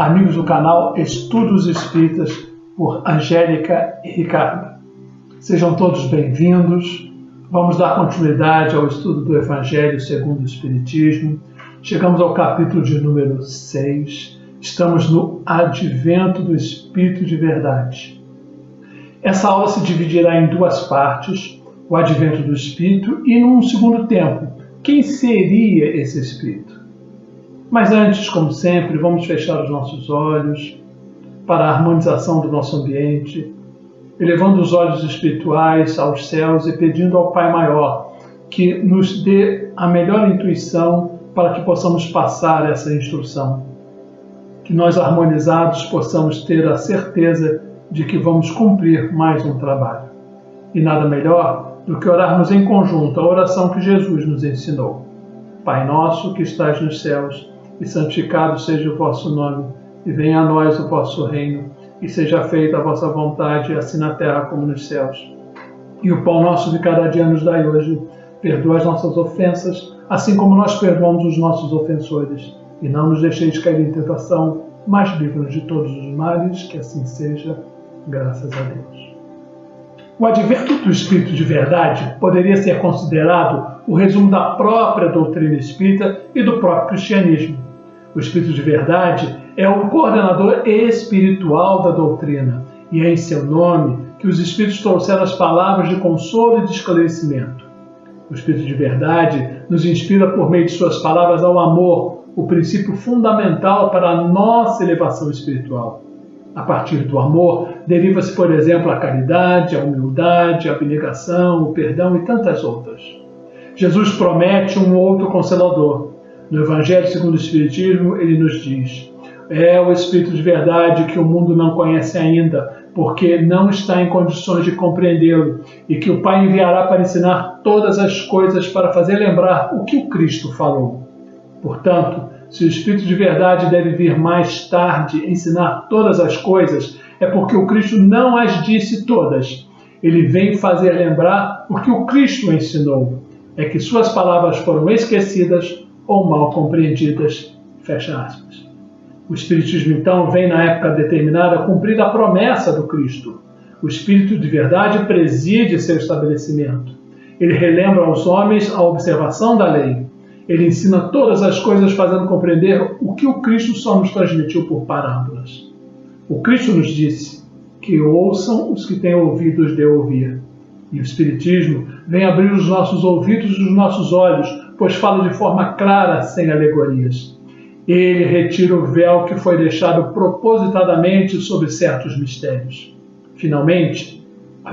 amigos do canal Estudos Espíritas por Angélica e Ricardo. Sejam todos bem-vindos. Vamos dar continuidade ao estudo do Evangelho segundo o Espiritismo. Chegamos ao capítulo de número 6. Estamos no Advento do Espírito de Verdade. Essa aula se dividirá em duas partes, o Advento do Espírito e, num segundo tempo, quem seria esse Espírito? Mas antes, como sempre, vamos fechar os nossos olhos para a harmonização do nosso ambiente, elevando os olhos espirituais aos céus e pedindo ao Pai Maior que nos dê a melhor intuição para que possamos passar essa instrução. Que nós, harmonizados, possamos ter a certeza de que vamos cumprir mais um trabalho. E nada melhor do que orarmos em conjunto a oração que Jesus nos ensinou. Pai nosso que estais nos céus, e santificado seja o vosso nome, e venha a nós o vosso reino, e seja feita a vossa vontade, assim na terra como nos céus. E o pão nosso de cada dia nos dai hoje. Perdoa as nossas ofensas, assim como nós perdoamos os nossos ofensores. E não nos deixeis cair em tentação, mas livra-nos de todos os males, que assim seja, graças a Deus. O Advento do Espírito de Verdade poderia ser considerado o resumo da própria doutrina espírita e do próprio cristianismo. O Espírito de Verdade é o coordenador espiritual da doutrina, e é em seu nome que os Espíritos trouxeram as palavras de consolo e de esclarecimento. O Espírito de Verdade nos inspira por meio de suas palavras ao amor, o princípio fundamental para a nossa elevação espiritual. A partir do amor, deriva-se, por exemplo, a caridade, a humildade, a abnegação, o perdão e tantas outras. Jesus promete um outro Consolador. No Evangelho segundo o Espiritismo, ele nos diz: é o Espírito de Verdade que o mundo não conhece ainda, porque não está em condições de compreendê-lo, e que o Pai enviará para ensinar todas as coisas para fazer lembrar o que o Cristo falou. Portanto, se o Espírito de Verdade deve vir mais tarde ensinar todas as coisas, é porque o Cristo não as disse todas. Ele vem fazer lembrar o que o Cristo ensinou. É que suas palavras foram esquecidas ou mal compreendidas. Fecha aspas. O Espiritismo, então, vem na época determinada cumprir a promessa do Cristo. O Espírito de Verdade preside seu estabelecimento. Ele relembra aos homens a observação da lei. Ele ensina todas as coisas fazendo compreender o que o Cristo só nos transmitiu por parábolas. O Cristo nos disse que ouçam os que têm ouvidos de ouvir. E o Espiritismo vem abrir os nossos ouvidos e os nossos olhos, pois fala de forma clara, sem alegorias. Ele retira o véu que foi deixado propositadamente sobre certos mistérios. Finalmente,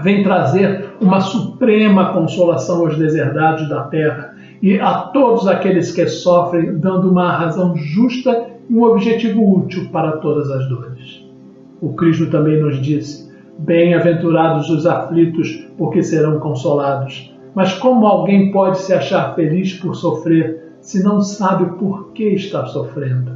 vem trazer uma suprema consolação aos deserdados da terra e a todos aqueles que sofrem, dando uma razão justa e um objetivo útil para todas as dores. O Cristo também nos disse: bem-aventurados os aflitos, porque serão consolados. Mas como alguém pode se achar feliz por sofrer, se não sabe por que está sofrendo?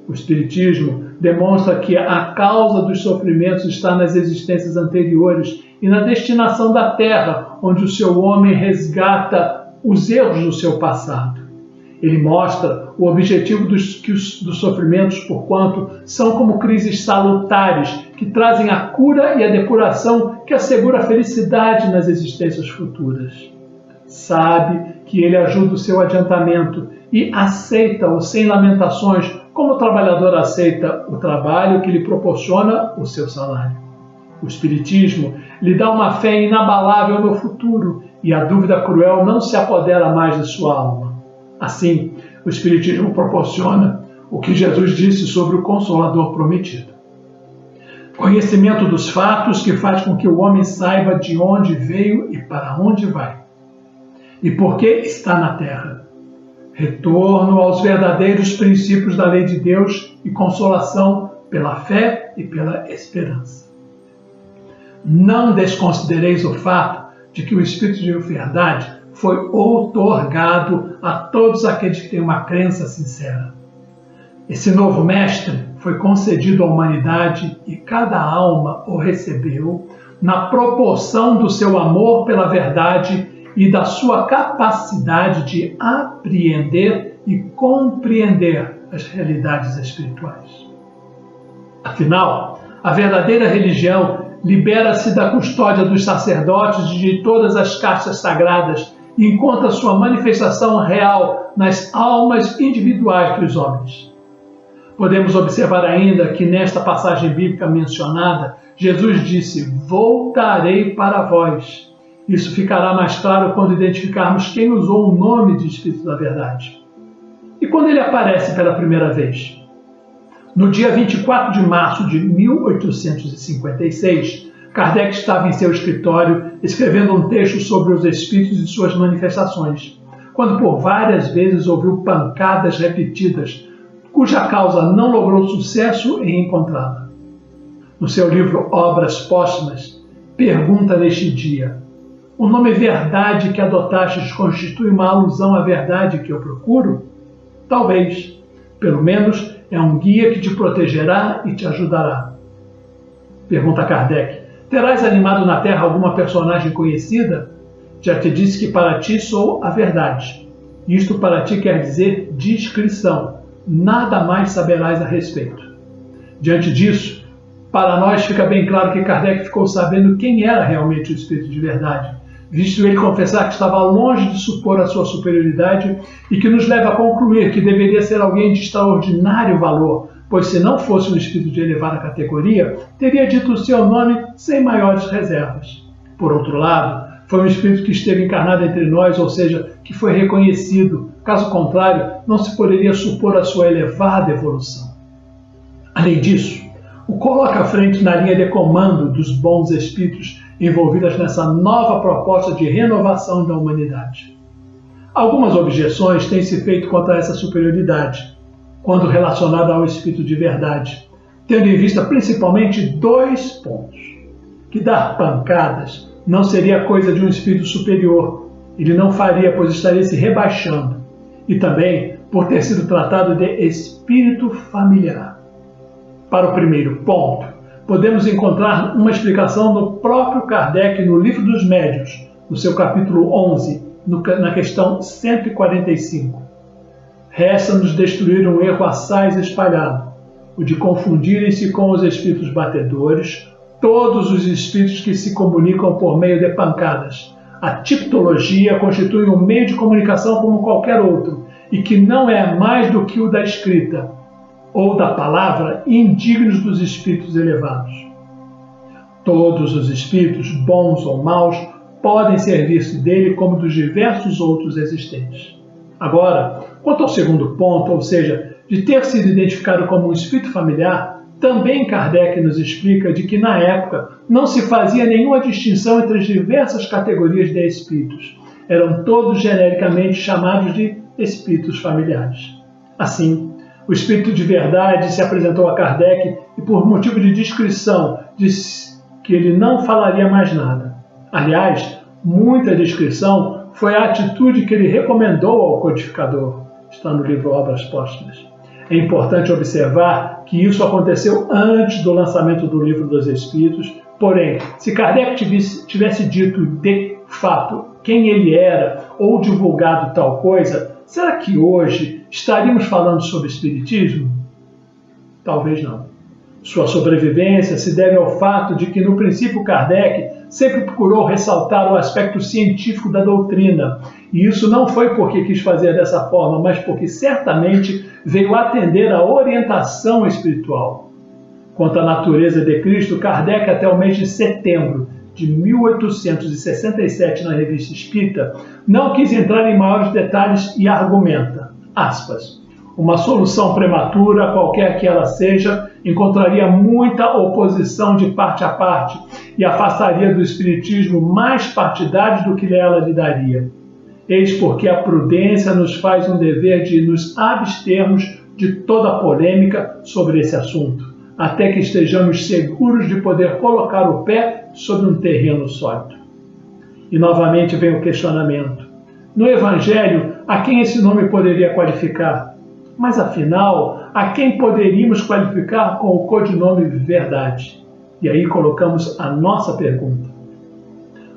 O Espiritismo demonstra que a causa dos sofrimentos está nas existências anteriores e na destinação da Terra, onde o seu homem resgata os erros do seu passado. Ele mostra o objetivo dos sofrimentos, porquanto são como crises salutares que trazem a cura e a depuração que assegura a felicidade nas existências futuras. Sabe que ele ajuda o seu adiantamento e aceita-o sem lamentações, como o trabalhador aceita o trabalho que lhe proporciona o seu salário. O Espiritismo lhe dá uma fé inabalável no futuro e a dúvida cruel não se apodera mais de sua alma. Assim, o Espiritismo proporciona o que Jesus disse sobre o Consolador prometido. Conhecimento dos fatos que faz com que o homem saiba de onde veio e para onde vai. E por que está na Terra. Retorno aos verdadeiros princípios da lei de Deus e consolação pela fé e pela esperança. Não desconsidereis o fato de que o Espírito de Verdade foi outorgado a todos aqueles que têm uma crença sincera. Esse novo mestre foi concedido à humanidade e cada alma o recebeu na proporção do seu amor pela verdade e da sua capacidade de apreender e compreender as realidades espirituais. Afinal, a verdadeira religião libera-se da custódia dos sacerdotes e de todas as castas sagradas e encontra sua manifestação real nas almas individuais dos homens. Podemos observar ainda que nesta passagem bíblica mencionada, Jesus disse: "Voltarei para vós". Isso ficará mais claro quando identificarmos quem usou o nome de Espírito da Verdade. E quando ele aparece pela primeira vez? No dia 24 de março de 1856, Kardec estava em seu escritório escrevendo um texto sobre os espíritos e suas manifestações, quando por várias vezes ouviu pancadas repetidas, cuja causa não logrou sucesso em encontrá-la. No seu livro Obras Póstumas, pergunta neste dia: "O nome verdade que adotastes constitui uma alusão à verdade que eu procuro?" Talvez. Pelo menos é um guia que te protegerá e te ajudará. Pergunta Kardec: "Terás animado na Terra alguma personagem conhecida? Já te disse que para ti sou a verdade. Isto para ti quer dizer discrição. Nada mais saberás a respeito." Diante disso, para nós fica bem claro que Kardec ficou sabendo quem era realmente o Espírito de Verdade, visto ele confessar que estava longe de supor a sua superioridade e que nos leva a concluir que deveria ser alguém de extraordinário valor, pois se não fosse um espírito de elevada categoria, teria dito o seu nome sem maiores reservas. Por outro lado, foi um espírito que esteve encarnado entre nós, ou seja, que foi reconhecido. Caso contrário, não se poderia supor a sua elevada evolução. Além disso, o coloca à frente na linha de comando dos bons espíritos envolvidas nessa nova proposta de renovação da humanidade. Algumas objeções têm se feito contra essa superioridade, quando relacionada ao Espírito de Verdade, tendo em vista principalmente dois pontos: que dar pancadas não seria coisa de um espírito superior, ele não faria, pois estaria se rebaixando, e também por ter sido tratado de espírito familiar. Para o primeiro ponto, podemos encontrar uma explicação no próprio Kardec no Livro dos Médiuns, no seu capítulo 11, na questão 145. Resta-nos destruir um erro assaz espalhado, o de confundirem-se com os espíritos batedores todos os espíritos que se comunicam por meio de pancadas. A tipologia constitui um meio de comunicação como qualquer outro, e que não é mais do que o da escrita ou da palavra, indignos dos espíritos elevados. Todos os espíritos, bons ou maus, podem servir-se dele como dos diversos outros existentes. Agora, quanto ao segundo ponto, ou seja, de ter sido identificado como um espírito familiar, também Kardec nos explica de que na época não se fazia nenhuma distinção entre as diversas categorias de espíritos. Eram todos genericamente chamados de espíritos familiares. Assim, o Espírito de Verdade se apresentou a Kardec e, por motivo de discrição, disse que ele não falaria mais nada. Aliás, muita discrição foi a atitude que ele recomendou ao codificador. Está no livro Obras Póstumas. É importante observar que isso aconteceu antes do lançamento do Livro dos Espíritos, porém, se Kardec tivesse dito de fato quem ele era ou divulgado tal coisa, será que hoje estaríamos falando sobre espiritismo? Talvez não. Sua sobrevivência se deve ao fato de que, no princípio, Kardec sempre procurou ressaltar o aspecto científico da doutrina. E isso não foi porque quis fazer dessa forma, mas porque certamente veio atender à orientação espiritual. Quanto à natureza de Cristo, Kardec, até o mês de setembro de 1867, na Revista Espírita, não quis entrar em maiores detalhes e argumenta, aspas, "uma solução prematura, qualquer que ela seja, encontraria muita oposição de parte a parte e afastaria do espiritismo mais partidários do que ela lhe daria. Eis porque a prudência nos faz um dever de nos abstermos de toda polêmica sobre esse assunto, até que estejamos seguros de poder colocar o pé sobre um terreno sólido." E novamente vem o questionamento. No Evangelho, a quem esse nome poderia qualificar? Mas afinal, a quem poderíamos qualificar com o codinome Verdade? E aí colocamos a nossa pergunta.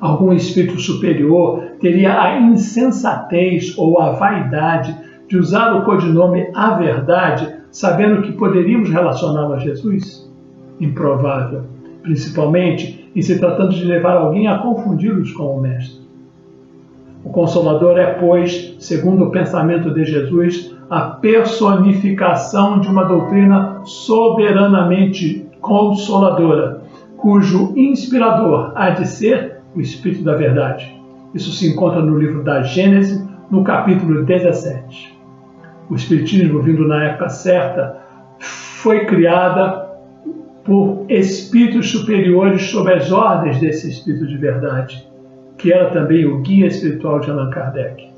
Algum espírito superior teria a insensatez ou a vaidade de usar o codinome A Verdade, sabendo que poderíamos relacioná-lo a Jesus? improvável, principalmente em se tratando de levar alguém a confundi-los com o Mestre. O Consolador é, pois, segundo o pensamento de Jesus, a personificação de uma doutrina soberanamente consoladora, cujo inspirador há de ser o Espírito da Verdade. Isso se encontra no livro da Gênesis, no capítulo 17. O Espiritismo, vindo na época certa, foi criada por espíritos superiores sob as ordens desse Espírito de Verdade, que era também o guia espiritual de Allan Kardec.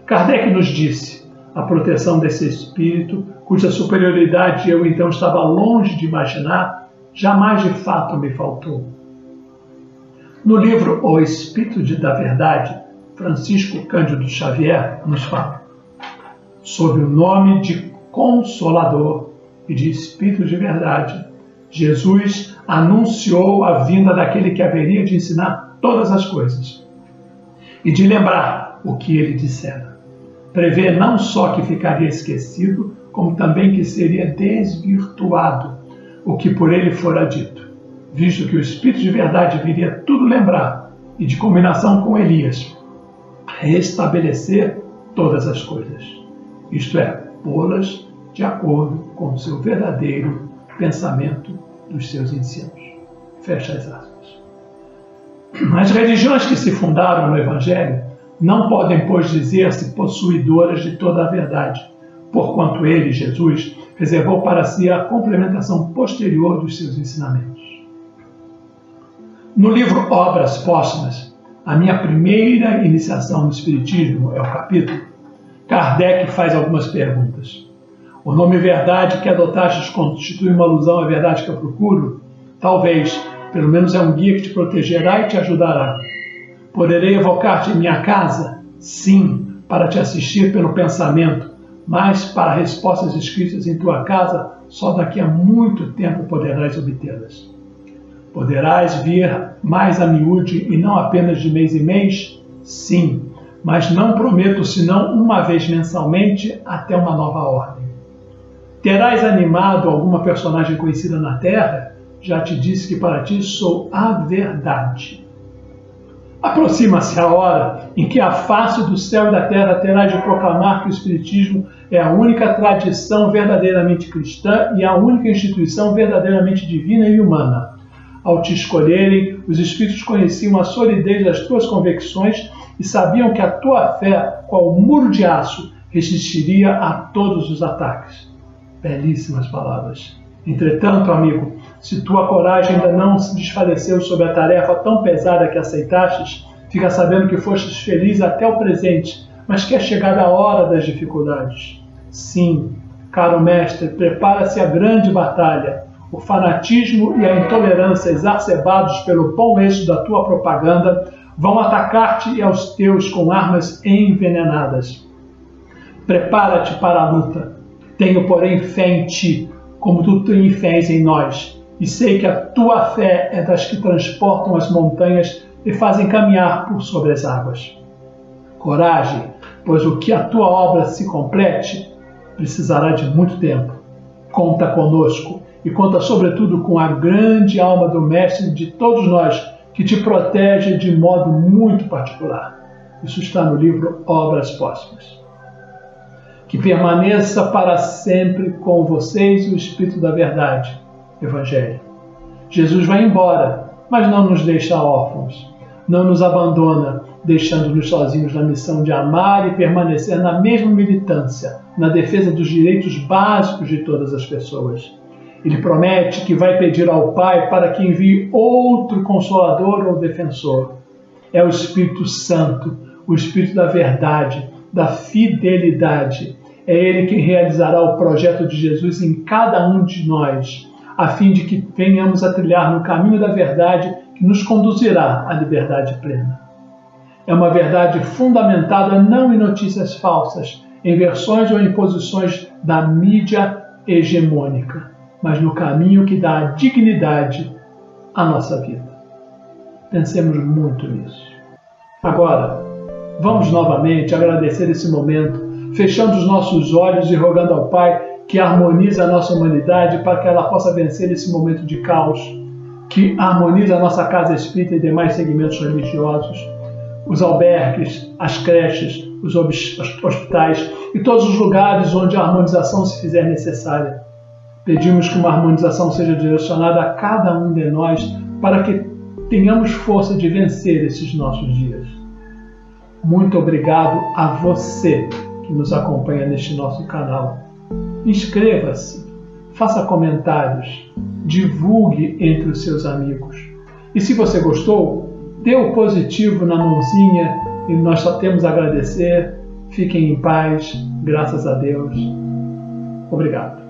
Kardec nos disse a proteção desse Espírito, cuja superioridade eu então estava longe de imaginar, jamais de fato me faltou. No livro O Espírito da Verdade, Francisco Cândido Xavier nos fala, sob o nome de Consolador e de Espírito de Verdade, Jesus anunciou a vinda daquele que haveria de ensinar todas as coisas e de lembrar o que ele dissera. Prevê não só que ficaria esquecido, como também que seria desvirtuado o que por ele fora dito, visto que o Espírito de Verdade viria tudo lembrar e, de combinação com Elias, restabelecer todas as coisas, isto é, pô-las de acordo com o seu verdadeiro pensamento dos seus ensinos. Fecha as aspas. As religiões que se fundaram no Evangelho não podem, pois, dizer-se possuidoras de toda a verdade, porquanto ele, Jesus, reservou para si a complementação posterior dos seus ensinamentos. No livro Obras Póstumas, a minha primeira iniciação no Espiritismo é o capítulo, Kardec faz algumas perguntas. O nome verdade que adotastes constitui uma alusão à verdade que eu procuro? Talvez, pelo menos é um guia que te protegerá e te ajudará. Poderei evocar-te em minha casa? Sim, para te assistir pelo pensamento, mas para respostas escritas em tua casa, só daqui a muito tempo poderás obtê-las. Poderás vir mais a miúde e não apenas de mês em mês? Sim, mas não prometo senão uma vez mensalmente até uma nova ordem. Terás animado alguma personagem conhecida na Terra? Já te disse que para ti sou a verdade. Aproxima-se a hora em que a face do céu e da terra terá de proclamar que o Espiritismo é a única tradição verdadeiramente cristã e a única instituição verdadeiramente divina e humana. Ao te escolherem, os Espíritos conheciam a solidez das tuas convicções e sabiam que a tua fé, qual muro de aço, resistiria a todos os ataques. Belíssimas palavras. Entretanto, amigo, se tua coragem ainda não se desfaleceu sobre a tarefa tão pesada que aceitastes, fica sabendo que fostes feliz até o presente, mas que é chegada a hora das dificuldades. Sim, caro mestre, prepara-se a grande batalha. O fanatismo e a intolerância exacerbados pelo bom êxito da tua propaganda vão atacar-te e aos teus com armas envenenadas. Prepara-te para a luta. Tenho, porém, fé em ti, como tu tens fé em nós, e sei que a tua fé é das que transportam as montanhas e fazem caminhar por sobre as águas. Coragem, pois o que a tua obra se complete precisará de muito tempo. Conta conosco e conta sobretudo com a grande alma do Mestre de todos nós, que te protege de modo muito particular. Isso está no livro Obras Póstumas. Que permaneça para sempre com vocês o Espírito da Verdade, Evangelho. Jesus vai embora, mas não nos deixa órfãos. Não nos abandona, deixando-nos sozinhos na missão de amar e permanecer na mesma militância, na defesa dos direitos básicos de todas as pessoas. Ele promete que vai pedir ao Pai para que envie outro Consolador ou Defensor. É o Espírito Santo, o Espírito da Verdade, da fidelidade. É Ele quem realizará o projeto de Jesus em cada um de nós, a fim de que venhamos a trilhar no caminho da verdade que nos conduzirá à liberdade plena. É uma verdade fundamentada não em notícias falsas, em versões ou em posições da mídia hegemônica, mas no caminho que dá a dignidade à nossa vida. Pensemos muito nisso. Agora, vamos novamente agradecer esse momento, fechando os nossos olhos e rogando ao Pai que harmoniza a nossa humanidade para que ela possa vencer esse momento de caos, que harmoniza a nossa casa espírita e demais segmentos religiosos, os albergues, as creches, os hospitais e todos os lugares onde a harmonização se fizer necessária. Pedimos que uma harmonização seja direcionada a cada um de nós para que tenhamos força de vencer esses nossos dias. Muito obrigado a você que nos acompanha neste nosso canal. Inscreva-se, faça comentários, divulgue entre os seus amigos. E se você gostou, dê o positivo na mãozinha e nós só temos a agradecer. Fiquem em paz, graças a Deus. Obrigado.